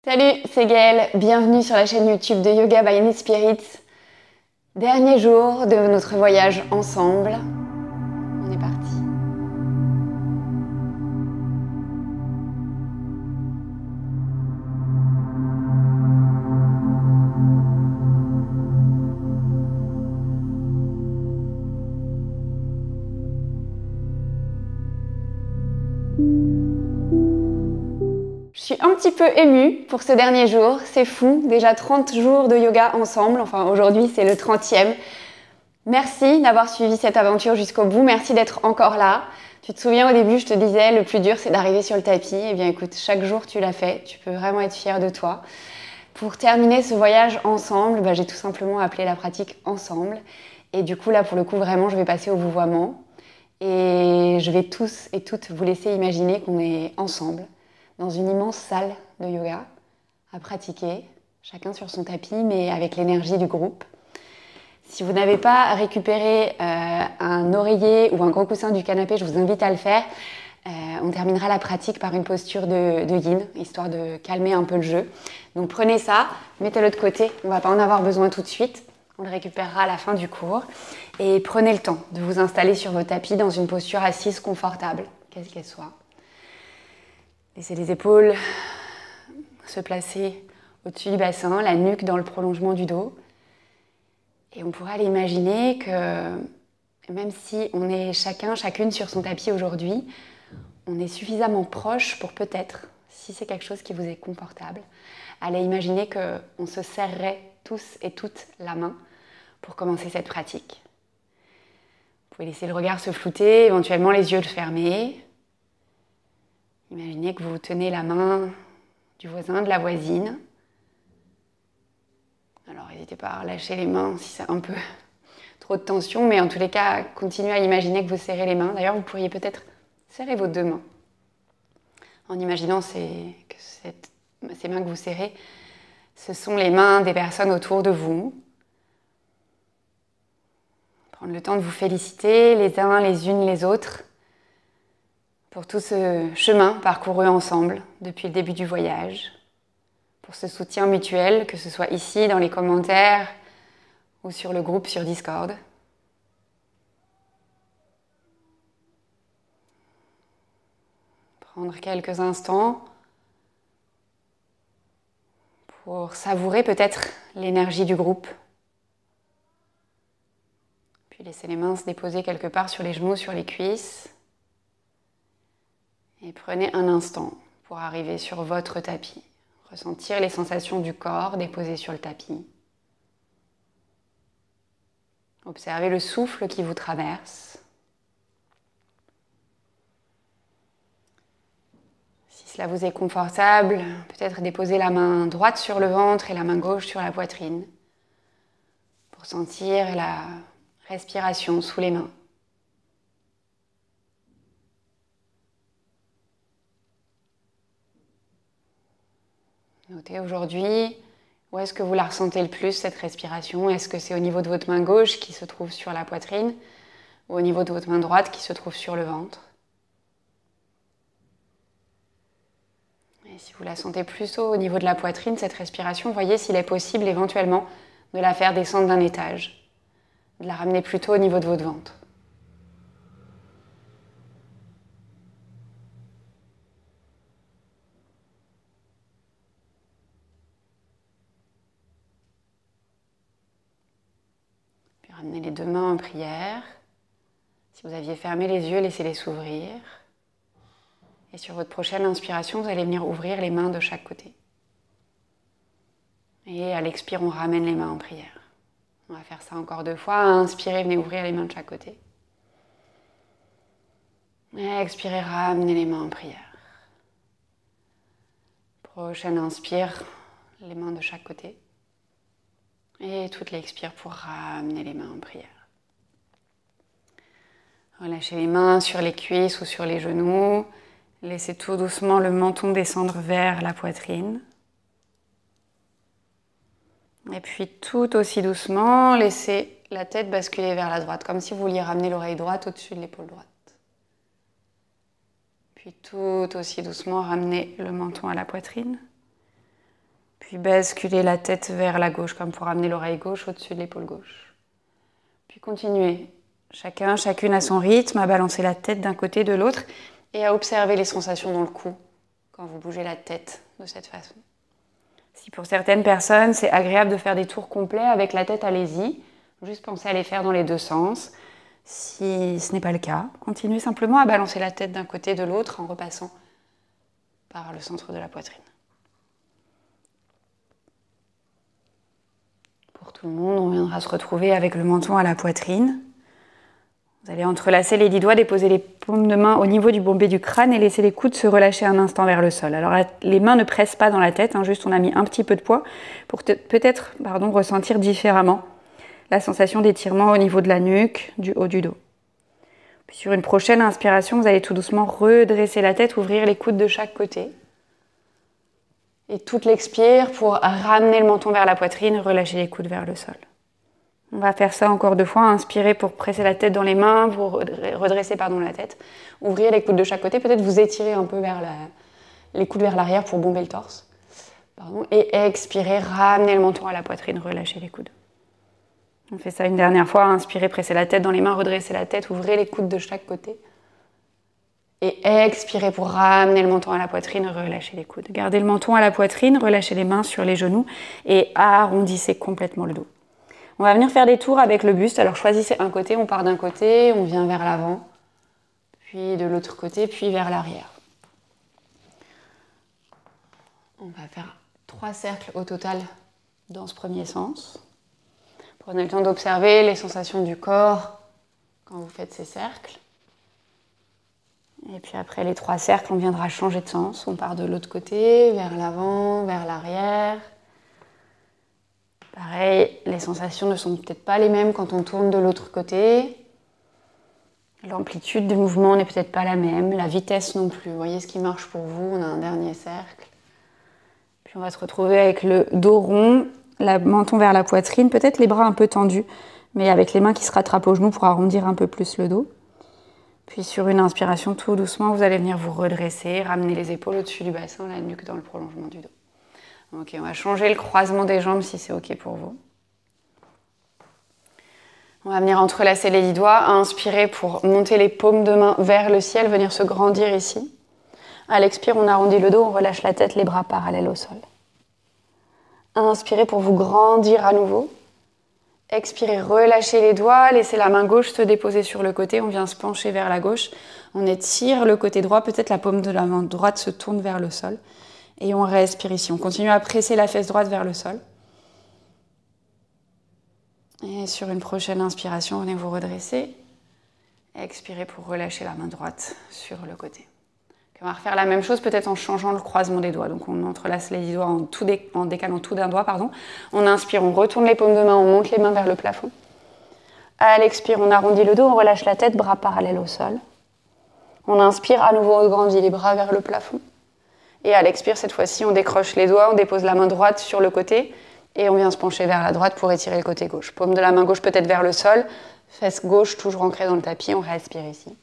Salut, c'est Gaëlle, bienvenue sur la chaîne YouTube de Yoga by Inspirit. Dernier jour de notre voyage ensemble. On est parti. Je suis un petit peu émue pour ce dernier jour, c'est fou, déjà 30 jours de yoga ensemble, enfin aujourd'hui c'est le 30e. Merci d'avoir suivi cette aventure jusqu'au bout, merci d'être encore là. Tu te souviens au début, je te disais, le plus dur c'est d'arriver sur le tapis. Eh bien écoute, chaque jour tu l'as fait, tu peux vraiment être fière de toi. Pour terminer ce voyage ensemble, j'ai tout simplement appelé la pratique ensemble. Et du coup là pour le coup vraiment je vais passer au vouvoiement. Et je vais tous et toutes vous laisser imaginer qu'on est ensemble dans une immense salle de yoga à pratiquer, chacun sur son tapis, mais avec l'énergie du groupe. Si vous n'avez pas récupéré un oreiller ou un gros coussin du canapé, je vous invite à le faire. On terminera la pratique par une posture de yin, histoire de calmer un peu le jeu. Donc prenez ça, mettez-le de côté, on ne va pas en avoir besoin tout de suite. On le récupérera à la fin du cours. Et prenez le temps de vous installer sur vos tapis dans une posture assise confortable, quelle qu'elle soit. Laissez les épaules se placer au-dessus du bassin, la nuque dans le prolongement du dos. Et on pourra l'imaginer que même si on est chacune sur son tapis aujourd'hui, on est suffisamment proche pour peut-être, si c'est quelque chose qui vous est confortable, aller imaginer qu'on se serrerait tous et toutes la main pour commencer cette pratique. Vous pouvez laisser le regard se flouter, éventuellement les yeux fermés. Imaginez que vous tenez la main du voisin, de la voisine. Alors n'hésitez pas à relâcher les mains si c'est un peu trop de tension, mais en tous les cas, continuez à imaginer que vous serrez les mains. D'ailleurs, vous pourriez peut-être serrer vos deux mains en imaginant que ces mains que vous serrez, ce sont les mains des personnes autour de vous. Prendre le temps de vous féliciter les uns les unes les autres pour tout ce chemin parcouru ensemble depuis le début du voyage, pour ce soutien mutuel, que ce soit ici dans les commentaires ou sur le groupe sur Discord. Prendre quelques instants pour savourer peut-être l'énergie du groupe. Puis laissez les mains se déposer quelque part sur les genoux, sur les cuisses. Et prenez un instant pour arriver sur votre tapis. Ressentir les sensations du corps déposées sur le tapis. Observez le souffle qui vous traverse. Si cela vous est confortable, peut-être déposer la main droite sur le ventre et la main gauche sur la poitrine pour sentir la respiration sous les mains. Notez aujourd'hui où est-ce que vous la ressentez le plus, cette respiration. Est-ce que c'est au niveau de votre main gauche qui se trouve sur la poitrine ou au niveau de votre main droite qui se trouve sur le ventre? Et si vous la sentez plutôt au niveau de la poitrine, cette respiration, voyez s'il est possible éventuellement de la faire descendre d'un étage, de la ramener plutôt au niveau de votre ventre. Ramenez les deux mains en prière. Si vous aviez fermé les yeux, laissez-les s'ouvrir. Et sur votre prochaine inspiration, vous allez venir ouvrir les mains de chaque côté. Et à l'expire, on ramène les mains en prière. On va faire ça encore 2 fois. Inspirez, venez ouvrir les mains de chaque côté. Et expirez, ramenez les mains en prière. Prochaine inspire, les mains de chaque côté. Et toute l'expire pour ramener les mains en prière. Relâchez les mains sur les cuisses ou sur les genoux. Laissez tout doucement le menton descendre vers la poitrine. Et puis tout aussi doucement, laissez la tête basculer vers la droite, comme si vous vouliez ramener l'oreille droite au-dessus de l'épaule droite. Puis tout aussi doucement, ramenez le menton à la poitrine. Puis basculer la tête vers la gauche, comme pour amener l'oreille gauche au-dessus de l'épaule gauche. Puis continuez, chacune à son rythme, à balancer la tête d'un côté de l'autre et à observer les sensations dans le cou quand vous bougez la tête de cette façon. Si pour certaines personnes, c'est agréable de faire des tours complets avec la tête, allez-y. Juste pensez à les faire dans les deux sens. Si ce n'est pas le cas, continuez simplement à balancer la tête d'un côté de l'autre en repassant par le centre de la poitrine. Pour tout le monde, on viendra se retrouver avec le menton à la poitrine. Vous allez entrelacer les 10 doigts, déposer les paumes de main au niveau du bombé du crâne et laisser les coudes se relâcher un instant vers le sol. Alors les mains ne pressent pas dans la tête, juste on a mis un petit peu de poids pour peut-être ressentir différemment la sensation d'étirement au niveau de la nuque, du haut du dos. Puis sur une prochaine inspiration, vous allez tout doucement redresser la tête, ouvrir les coudes de chaque côté. Et toute l'expire pour ramener le menton vers la poitrine, relâcher les coudes vers le sol. On va faire ça encore 2 fois. Inspirez pour presser la tête dans les mains, vous redressez la tête. Ouvrez les coudes de chaque côté. Peut-être vous étirez un peu les coudes vers l'arrière pour bomber le torse. Et expirez, ramenez le menton à la poitrine, relâchez les coudes. On fait ça une dernière fois. Inspirez, pressez la tête dans les mains, redressez la tête, ouvrez les coudes de chaque côté. Et expirez pour ramener le menton à la poitrine, relâchez les coudes. Gardez le menton à la poitrine, relâchez les mains sur les genoux et arrondissez complètement le dos. On va venir faire des tours avec le buste. Alors choisissez un côté, on part d'un côté, on vient vers l'avant, puis de l'autre côté, puis vers l'arrière. On va faire 3 cercles au total dans ce premier sens. Prenez le temps d'observer les sensations du corps quand vous faites ces cercles. Et puis après les 3 cercles, on viendra changer de sens. On part de l'autre côté, vers l'avant, vers l'arrière. Pareil, les sensations ne sont peut-être pas les mêmes quand on tourne de l'autre côté. L'amplitude du mouvement n'est peut-être pas la même, la vitesse non plus. Vous voyez ce qui marche pour vous, on a un dernier cercle. Puis on va se retrouver avec le dos rond, le menton vers la poitrine, peut-être les bras un peu tendus, mais avec les mains qui se rattrapent aux genoux pour arrondir un peu plus le dos. Puis sur une inspiration, tout doucement, vous allez venir vous redresser, ramener les épaules au-dessus du bassin, la nuque dans le prolongement du dos. Ok, on va changer le croisement des jambes si c'est ok pour vous. On va venir entrelacer les 10 doigts, inspirer pour monter les paumes de main vers le ciel, venir se grandir ici. À l'expire, on arrondit le dos, on relâche la tête, les bras parallèles au sol. Inspirez pour vous grandir à nouveau. Expirez, relâchez les doigts, laissez la main gauche se déposer sur le côté, on vient se pencher vers la gauche. On étire le côté droit, peut-être la paume de la main droite se tourne vers le sol. Et on respire ici. On continue à presser la fesse droite vers le sol. Et sur une prochaine inspiration, venez vous redresser. Expirez pour relâcher la main droite sur le côté. On va refaire la même chose, peut-être en changeant le croisement des doigts. Donc on entrelace les 10 doigts en décalant tout d'un doigt. On inspire, on retourne les paumes de main, on monte les mains vers le plafond. À l'expire, on arrondit le dos, on relâche la tête, bras parallèles au sol. On inspire, à nouveau on grandit les bras vers le plafond. Et à l'expire, cette fois-ci, on décroche les doigts, on dépose la main droite sur le côté et on vient se pencher vers la droite pour étirer le côté gauche. Paume de la main gauche peut-être vers le sol, fesse gauche toujours ancrée dans le tapis, on respire ici.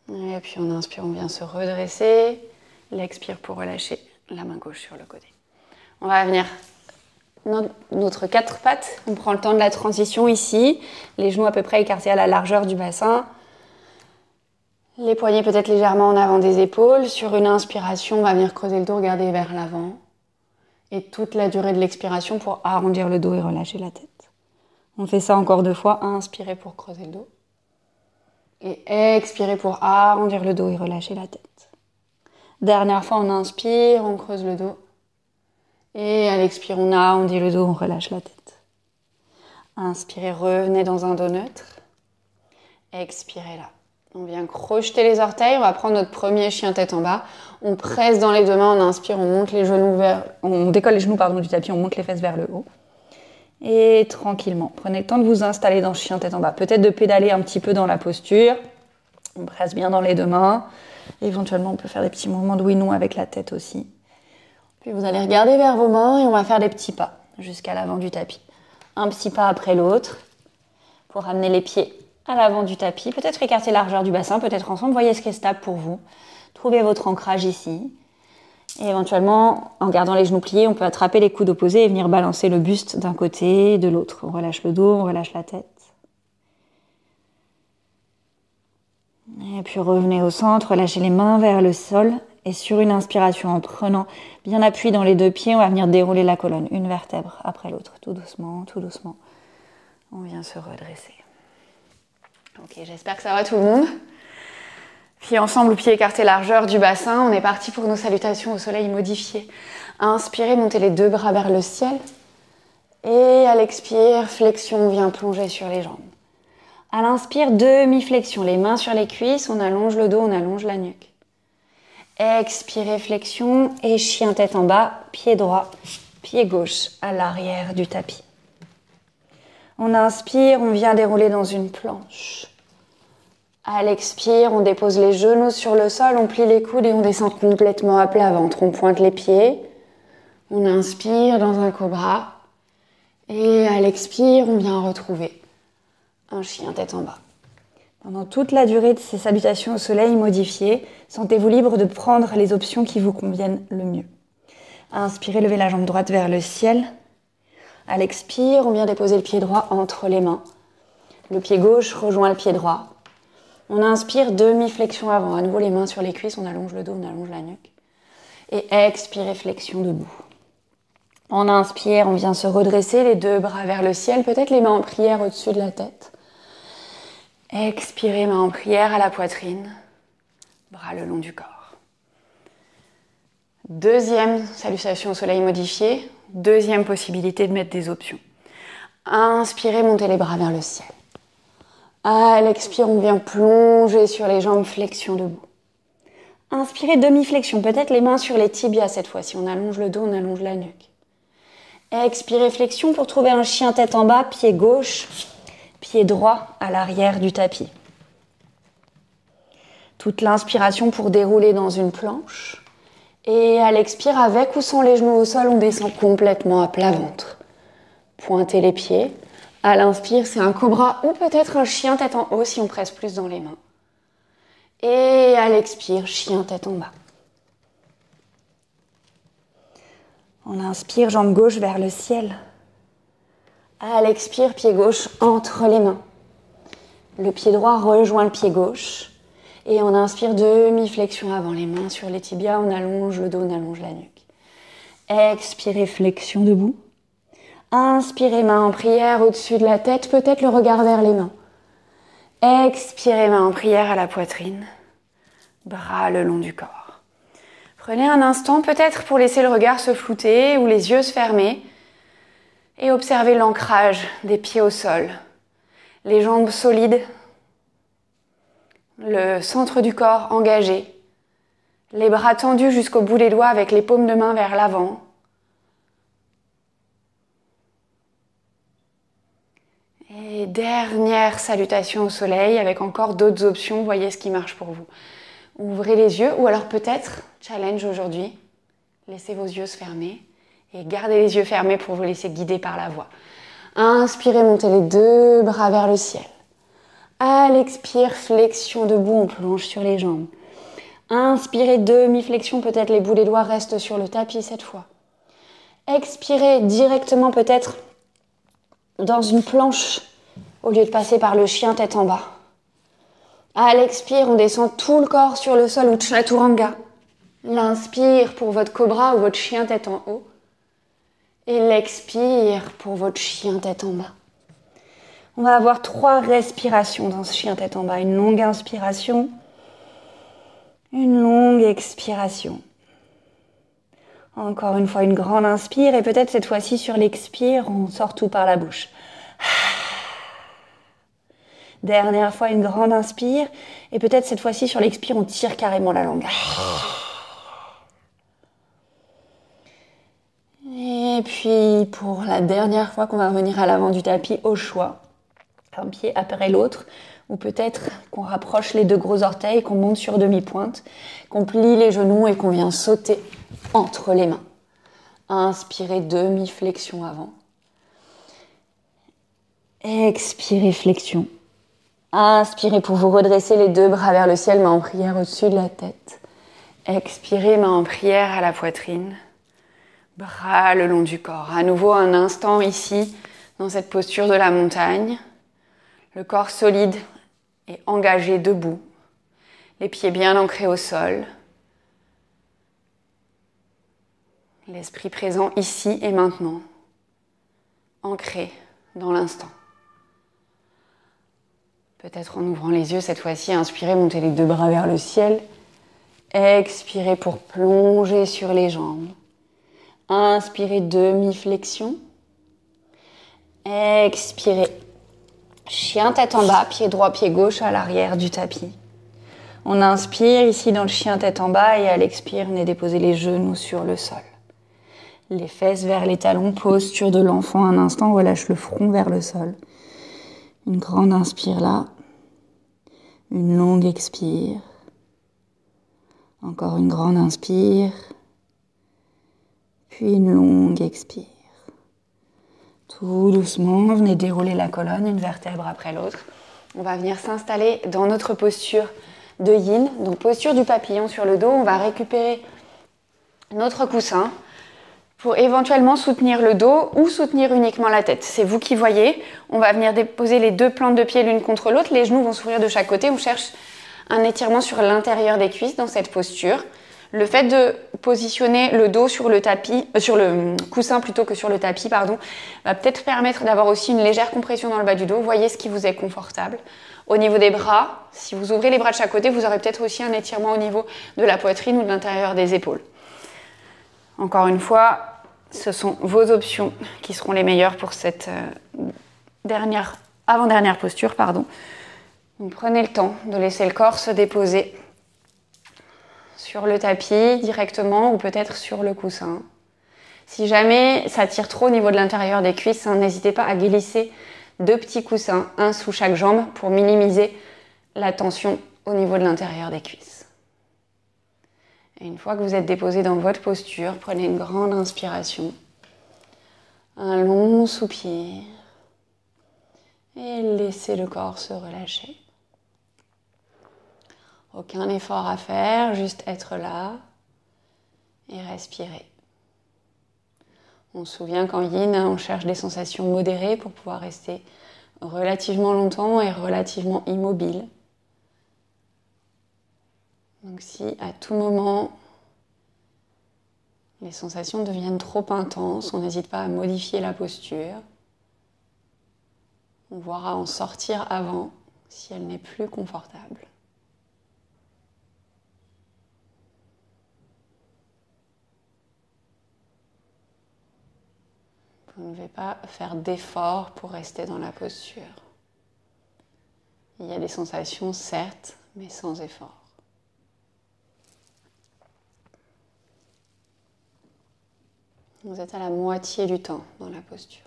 Et puis on inspire, on vient se redresser. L'expire pour relâcher la main gauche sur le côté. On va venir notre 4 pattes. On prend le temps de la transition ici. Les genoux à peu près écartés à la largeur du bassin. Les poignets peut-être légèrement en avant des épaules. Sur une inspiration, on va venir creuser le dos, regarder vers l'avant. Et toute la durée de l'expiration pour arrondir le dos et relâcher la tête. On fait ça encore 2 fois. Inspirez pour creuser le dos. Et expirez pour arrondir le dos et relâcher la tête. Dernière fois, on inspire, on creuse le dos. Et à l'expire, on arrondit le dos, on relâche la tête. Inspirez, revenez dans un dos neutre. Expirez là. On vient crocheter les orteils, on va prendre notre premier chien tête en bas. On presse dans les 2 mains, on inspire, on monte les genoux on décolle les genoux du tapis, on monte les fesses vers le haut. Et tranquillement, prenez le temps de vous installer dans ce chien tête en bas. Peut-être de pédaler un petit peu dans la posture. On presse bien dans les 2 mains. Éventuellement, on peut faire des petits mouvements de oui-non avec la tête aussi. Puis vous allez regarder vers vos mains et on va faire des petits pas jusqu'à l'avant du tapis. Un petit pas après l'autre pour ramener les pieds à l'avant du tapis. Peut-être écarter la largeur du bassin, peut-être ensemble. Voyez ce qui est stable pour vous. Trouvez votre ancrage ici. Et éventuellement, en gardant les genoux pliés, on peut attraper les coudes opposés et venir balancer le buste d'un côté et de l'autre. On relâche le dos, on relâche la tête. Et puis revenez au centre, relâchez les mains vers le sol. Et sur une inspiration, en prenant bien appui dans les deux pieds, on va venir dérouler la colonne, une vertèbre après l'autre, tout doucement, tout doucement. On vient se redresser. Ok, j'espère que ça va tout le monde. Pieds ensemble ou pieds écartés largeur du bassin. On est parti pour nos salutations au soleil modifiées. Inspirez, montez les deux bras vers le ciel. Et à l'expire, flexion, on vient plonger sur les jambes. À l'inspire, demi-flexion, les mains sur les cuisses, on allonge le dos, on allonge la nuque. Expirez, flexion et chien tête en bas, pied droit, pied gauche à l'arrière du tapis. On inspire, on vient dérouler dans une planche. À l'expire, on dépose les genoux sur le sol, on plie les coudes et on descend complètement à plat ventre. On pointe les pieds, on inspire dans un cobra et à l'expire, on vient retrouver un chien tête en bas. Pendant toute la durée de ces salutations au soleil modifiées, sentez-vous libre de prendre les options qui vous conviennent le mieux. Inspirez, levez la jambe droite vers le ciel. À l'expire, on vient déposer le pied droit entre les mains. Le pied gauche rejoint le pied droit. On inspire, demi-flexion avant. À nouveau, les mains sur les cuisses, on allonge le dos, on allonge la nuque. Et expirez, flexion debout. On inspire, on vient se redresser, les deux bras vers le ciel, peut-être les mains en prière au-dessus de la tête. Expirez, main en prière à la poitrine, bras le long du corps. Deuxième salutation au soleil modifié, deuxième possibilité de mettre des options. Inspirez, montez les bras vers le ciel. À l'expire, on vient plonger sur les jambes, flexion debout. Inspirez, demi-flexion, peut-être les mains sur les tibias cette fois-ci. On allonge le dos, on allonge la nuque. Expirez, flexion pour trouver un chien tête en bas, pied gauche, pied droit à l'arrière du tapis. Toute l'inspiration pour dérouler dans une planche. Et à l'expire, avec ou sans les genoux au sol, on descend complètement à plat ventre. Pointez les pieds. À l'inspire, c'est un cobra ou peut-être un chien tête en haut si on presse plus dans les mains. Et à l'expire, chien tête en bas. On inspire, jambe gauche vers le ciel. À l'expire, pied gauche entre les mains. Le pied droit rejoint le pied gauche. Et on inspire, demi-flexion avant, les mains sur les tibias, on allonge le dos, on allonge la nuque. Expirez, flexion debout. Inspirez, main en prière au-dessus de la tête, peut-être le regard vers les mains. Expirez, main en prière à la poitrine, bras le long du corps. Prenez un instant peut-être pour laisser le regard se flouter ou les yeux se fermer et observez l'ancrage des pieds au sol, les jambes solides, le centre du corps engagé, les bras tendus jusqu'au bout des doigts avec les paumes de main vers l'avant. Et dernière salutation au soleil avec encore d'autres options, voyez ce qui marche pour vous. Ouvrez les yeux ou alors peut-être, challenge aujourd'hui, laissez vos yeux se fermer et gardez les yeux fermés pour vous laisser guider par la voix. Inspirez, montez les deux bras vers le ciel. À l'expire, flexion debout, on plonge sur les jambes. Inspirez, demi-flexion, peut-être les bouts des doigts restent sur le tapis cette fois. Expirez directement peut-être dans une planche au lieu de passer par le chien tête en bas. À l'expire, on descend tout le corps sur le sol ou chaturanga. L'inspire pour votre cobra ou votre chien tête en haut. Et l'expire pour votre chien tête en bas. On va avoir 3 respirations dans ce chien tête en bas. Une longue inspiration, une longue expiration. Encore une fois, une grande inspire et peut-être cette fois-ci sur l'expire, on sort tout par la bouche. Dernière fois, une grande inspire et peut-être cette fois-ci sur l'expire, on tire carrément la langue. Et puis pour la dernière fois qu'on va revenir à l'avant du tapis au choix, un pied après l'autre, ou peut-être qu'on rapproche les 2 gros orteils, qu'on monte sur demi-pointe, qu'on plie les genoux et qu'on vient sauter entre les mains. Inspirez, demi-flexion avant. Expirez, flexion. Inspirez pour vous redresser les 2 bras vers le ciel, main en prière au-dessus de la tête. Expirez, main en prière à la poitrine. Bras le long du corps. À nouveau un instant ici, dans cette posture de la montagne. Le corps solide et engagé debout. Les pieds bien ancrés au sol. L'esprit présent ici et maintenant. Ancré dans l'instant. Peut-être en ouvrant les yeux cette fois-ci, inspirez, montez les deux bras vers le ciel. Expirez pour plonger sur les jambes. Inspirez, demi-flexion. Expirez, chien tête en bas, pied droit, pied gauche à l'arrière du tapis. On inspire ici dans le chien tête en bas et à l'expire, venez déposer les genoux sur le sol. Les fesses vers les talons, posture de l'enfant un instant, relâche le front vers le sol. Une grande inspire là, une longue expire. Encore une grande inspire, puis une longue expire. Tout doucement, venez dérouler la colonne, une vertèbre après l'autre. On va venir s'installer dans notre posture de yin, donc posture du papillon sur le dos. On va récupérer notre coussin pour éventuellement soutenir le dos ou soutenir uniquement la tête. C'est vous qui voyez. On va venir déposer les deux plantes de pied l'une contre l'autre. Les genoux vont s'ouvrir de chaque côté. On cherche un étirement sur l'intérieur des cuisses dans cette posture. Le fait de positionner le dos sur le tapis, sur le coussin plutôt que sur le tapis, va peut-être permettre d'avoir aussi une légère compression dans le bas du dos. Voyez ce qui vous est confortable. Au niveau des bras, si vous ouvrez les bras de chaque côté, vous aurez peut-être aussi un étirement au niveau de la poitrine ou de l'intérieur des épaules. Encore une fois, ce sont vos options qui seront les meilleures pour cette avant-dernière posture. Donc, prenez le temps de laisser le corps se déposer sur le tapis directement ou peut-être sur le coussin. Si jamais ça tire trop au niveau de l'intérieur des cuisses, n'hésitez pas à glisser 2 petits coussins, un sous chaque jambe pour minimiser la tension au niveau de l'intérieur des cuisses. Et une fois que vous êtes déposé dans votre posture, prenez une grande inspiration, un long soupir et laissez le corps se relâcher. Aucun effort à faire, juste être là et respirer. On se souvient qu'en yin, on cherche des sensations modérées pour pouvoir rester relativement longtemps et relativement immobile. Donc si à tout moment les sensations deviennent trop intenses, on n'hésite pas à modifier la posture. On voira en sortir avant si elle n'est plus confortable. Vous ne devez pas faire d'effort pour rester dans la posture. Il y a des sensations, certes, mais sans effort. Vous êtes à la moitié du temps dans la posture.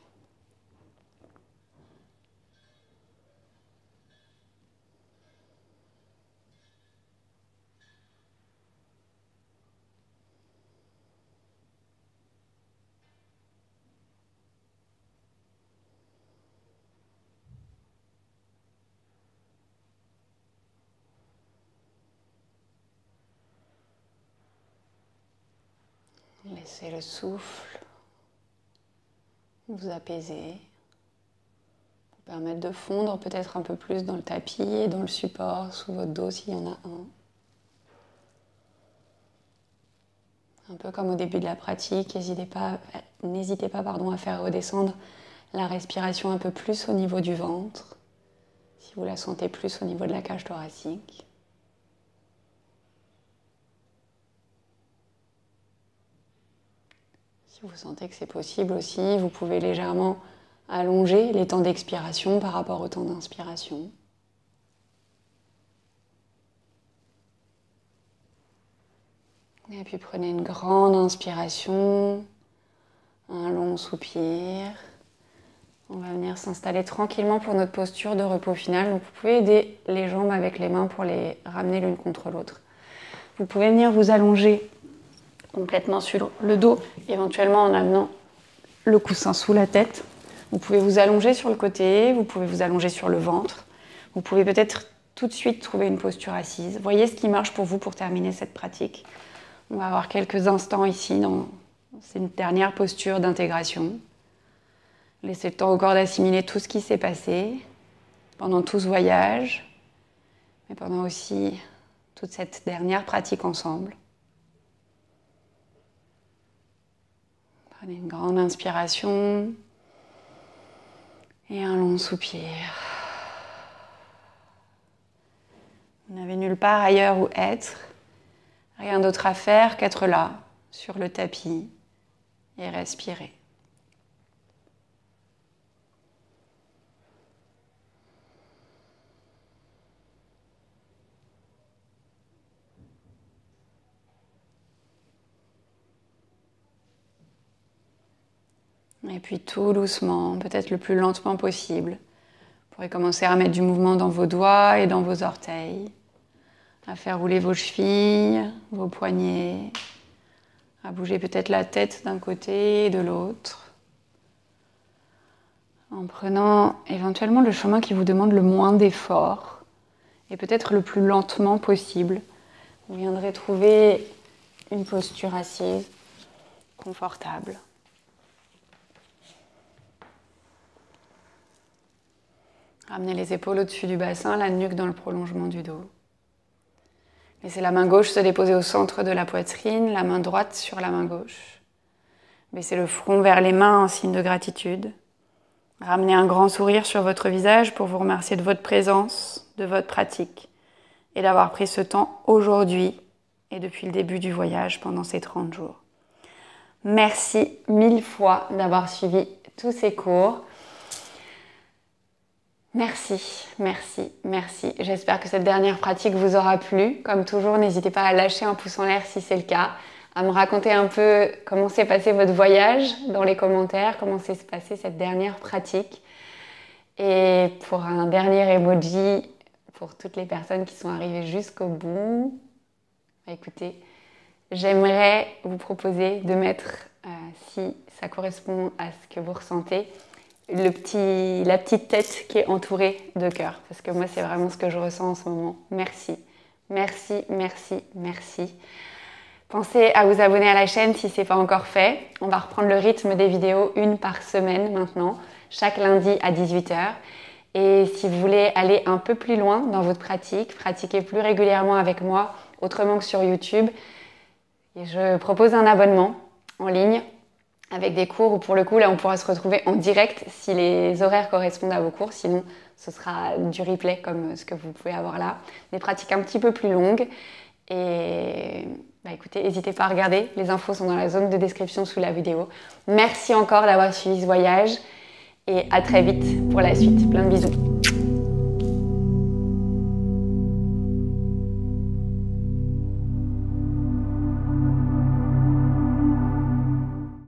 Laissez le souffle vous apaiser, vous permettre de fondre peut-être un peu plus dans le tapis et dans le support, sous votre dos s'il y en a un. Un peu comme au début de la pratique, n'hésitez pas à faire redescendre la respiration un peu plus au niveau du ventre, si vous la sentez plus au niveau de la cage thoracique. Si vous sentez que c'est possible aussi, vous pouvez légèrement allonger les temps d'expiration par rapport au temps d'inspiration. Et puis prenez une grande inspiration, un long soupir. On va venir s'installer tranquillement pour notre posture de repos final. Donc vous pouvez aider les jambes avec les mains pour les ramener l'une contre l'autre. Vous pouvez venir vous allonger complètement sur le dos, éventuellement en amenant le coussin sous la tête. Vous pouvez vous allonger sur le côté, vous pouvez vous allonger sur le ventre. Vous pouvez peut-être tout de suite trouver une posture assise. Voyez ce qui marche pour vous pour terminer cette pratique. On va avoir quelques instants ici dans cette dernière posture d'intégration. Laissez le temps au corps d'assimiler tout ce qui s'est passé pendant tout ce voyage, mais pendant aussi toute cette dernière pratique ensemble. Prenez une grande inspiration et un long soupir. Vous n'avez nulle part ailleurs où être, rien d'autre à faire qu'être là, sur le tapis, et respirer. Et puis tout doucement, peut-être le plus lentement possible, vous pourrez commencer à mettre du mouvement dans vos doigts et dans vos orteils, à faire rouler vos chevilles, vos poignets, à bouger peut-être la tête d'un côté et de l'autre, en prenant éventuellement le chemin qui vous demande le moins d'effort et peut-être le plus lentement possible. Vous viendrez trouver une posture assise, confortable. Ramenez les épaules au-dessus du bassin, la nuque dans le prolongement du dos. Laissez la main gauche se déposer au centre de la poitrine, la main droite sur la main gauche. Baissez le front vers les mains en signe de gratitude. Ramenez un grand sourire sur votre visage pour vous remercier de votre présence, de votre pratique et d'avoir pris ce temps aujourd'hui et depuis le début du voyage pendant ces 30 jours. Merci 1000 fois d'avoir suivi tous ces cours. Merci, merci, merci. J'espère que cette dernière pratique vous aura plu. Comme toujours, n'hésitez pas à lâcher un pouce en l'air si c'est le cas, à me raconter un peu comment s'est passé votre voyage dans les commentaires, comment s'est passée cette dernière pratique. Et pour un dernier emoji, pour toutes les personnes qui sont arrivées jusqu'au bout, écoutez, j'aimerais vous proposer de mettre, si ça correspond à ce que vous ressentez, la petite tête qui est entourée de cœur, parce que moi c'est vraiment ce que je ressens en ce moment. Merci, merci, merci, merci. Pensez à vous abonner à la chaîne si ce n'est pas encore fait. On va reprendre le rythme des vidéos, une par semaine maintenant, chaque lundi à 18 h. Et si vous voulez aller un peu plus loin dans votre pratique, pratiquer plus régulièrement avec moi, autrement que sur YouTube, je propose un abonnement en ligne avec des cours où pour le coup là on pourra se retrouver en direct si les horaires correspondent à vos cours, sinon ce sera du replay comme ce que vous pouvez avoir là, des pratiques un petit peu plus longues. Et écoutez, n'hésitez pas à regarder, les infos sont dans la zone de description sous la vidéo. Merci encore d'avoir suivi ce voyage et à très vite pour la suite. Plein de bisous.